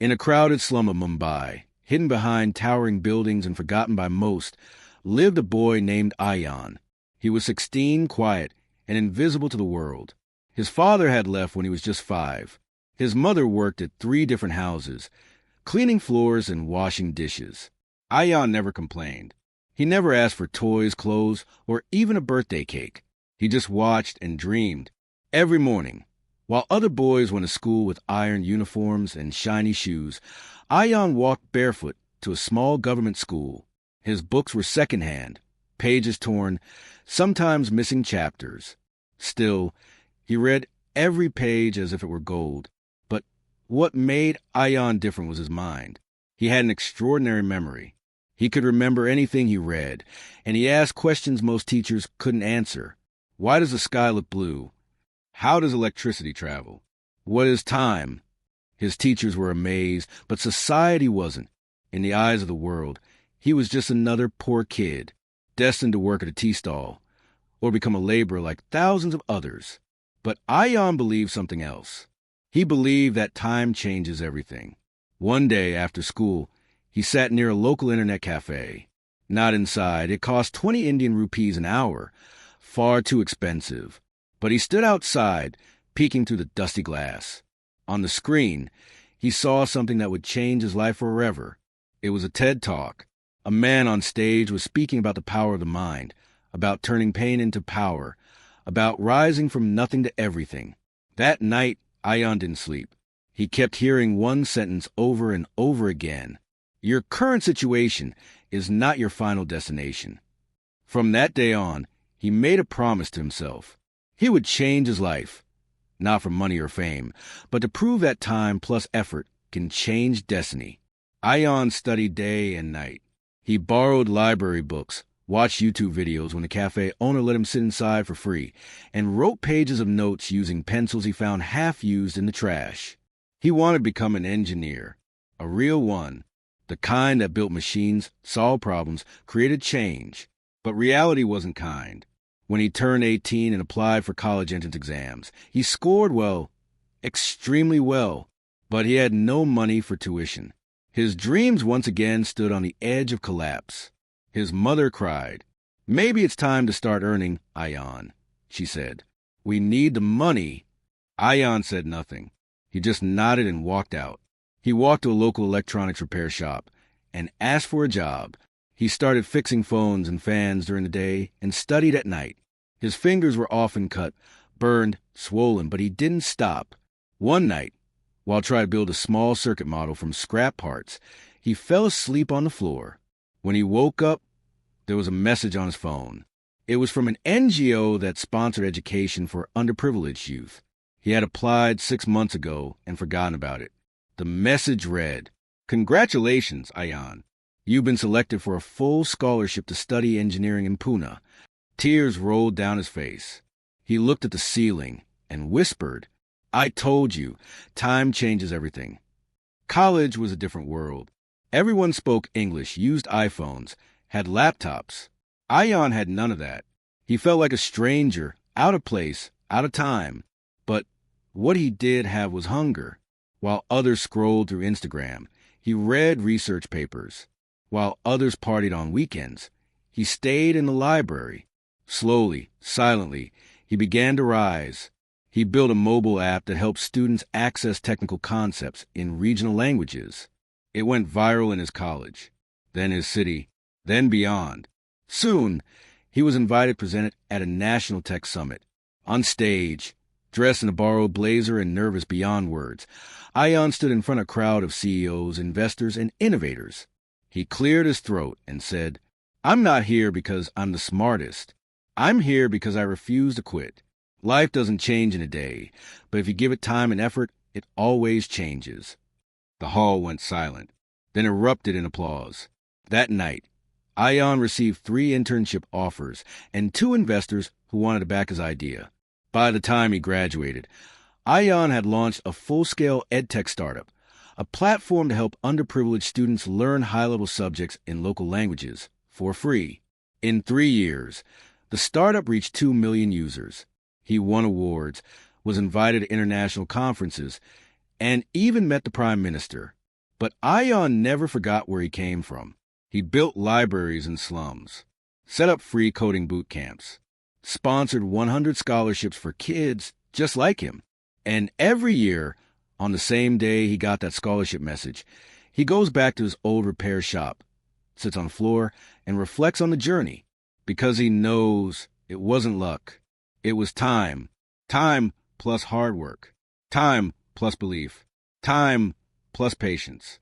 In a crowded slum of Mumbai, hidden behind towering buildings and forgotten by most, lived a boy named Ayan. He was 16, quiet, and invisible to the world. His father had left when he was just 5. His mother worked at 3 different houses, cleaning floors and washing dishes. Ayan never complained. He never asked for toys, clothes, or even a birthday cake. He just watched and dreamed. Every morning, while other boys went to school with ironed uniforms and shiny shoes, Ayan walked barefoot to a small government school. His books were secondhand, pages torn, sometimes missing chapters. Still, he read every page as if it were gold. But what made Ayan different was his mind. He had an extraordinary memory. He could remember anything he read, and he asked questions most teachers couldn't answer. Why does the sky look blue? How does electricity travel? What is time? His teachers were amazed, but society wasn't. In the eyes of the world, he was just another poor kid, destined to work at a tea stall, or become a laborer like thousands of others. But Ayan believed something else. He believed that time changes everything. One day after school, he sat near a local internet cafe. Not inside. It cost 20 Indian rupees an hour. Far too expensive. But he stood outside, peeking through the dusty glass. On the screen, he saw something that would change his life forever. It was a TED Talk. A man on stage was speaking about the power of the mind, about turning pain into power, about rising from nothing to everything. That night, Ayan didn't sleep. He kept hearing one sentence over and over again. Your current situation is not your final destination. From that day on, he made a promise to himself. He would change his life, not for money or fame, but to prove that time plus effort can change destiny. Ayan studied day and night. He borrowed library books, watched YouTube videos when the cafe owner let him sit inside for free, and wrote pages of notes using pencils he found half used in the trash. He wanted to become an engineer, a real one, the kind that built machines, solved problems, created change. But reality wasn't kind. When he turned 18 and applied for college entrance exams, he scored well, extremely well, but he had no money for tuition. His dreams once again stood on the edge of collapse. His mother cried. "Maybe it's time to start earning, Ayan," she said. "We need the money." Ayan said nothing. He just nodded and walked out. He walked to a local electronics repair shop and asked for a job. He started fixing phones and fans during the day and studied at night. His fingers were often cut, burned, swollen, but he didn't stop. One night, while trying to build a small circuit model from scrap parts, he fell asleep on the floor. When he woke up, there was a message on his phone. It was from an NGO that sponsored education for underprivileged youth. He had applied 6 months ago and forgotten about it. The message read, "Congratulations, Ayan. You've been selected for a full scholarship to study engineering in Pune." Tears rolled down his face. He looked at the ceiling and whispered, "I told you, time changes everything." College was a different world. Everyone spoke English, used iPhones, had laptops. Ayan had none of that. He felt like a stranger, out of place, out of time. But what he did have was hunger. While others scrolled through Instagram, he read research papers. While others partied on weekends, he stayed in the library. Slowly, silently, he began to rise. He built a mobile app that helped students access technical concepts in regional languages. It went viral in his college, then his city, then beyond. Soon, he was invited to present at a national tech summit. On stage, dressed in a borrowed blazer and nervous beyond words, Ayan stood in front of a crowd of CEOs, investors, and innovators. He cleared his throat and said, "I'm not here because I'm the smartest. I'm here because I refuse to quit. Life doesn't change in a day, but if you give it time and effort, it always changes." The hall went silent, then erupted in applause. That night, Ayan received 3 internship offers and 2 investors who wanted to back his idea. By the time he graduated, Ayan had launched a full-scale edtech startup, a platform to help underprivileged students learn high-level subjects in local languages for free. In 3 years, the startup reached 2 million users. He won awards, was invited to international conferences, and even met the Prime Minister. But Ion never forgot where he came from. He built libraries in slums, set up free coding boot camps, sponsored 100 scholarships for kids just like him. And every year, on the same day he got that scholarship message, he goes back to his old repair shop, sits on the floor, and reflects on the journey, because he knows it wasn't luck. It was time. Time plus hard work. Time plus belief. Time plus patience.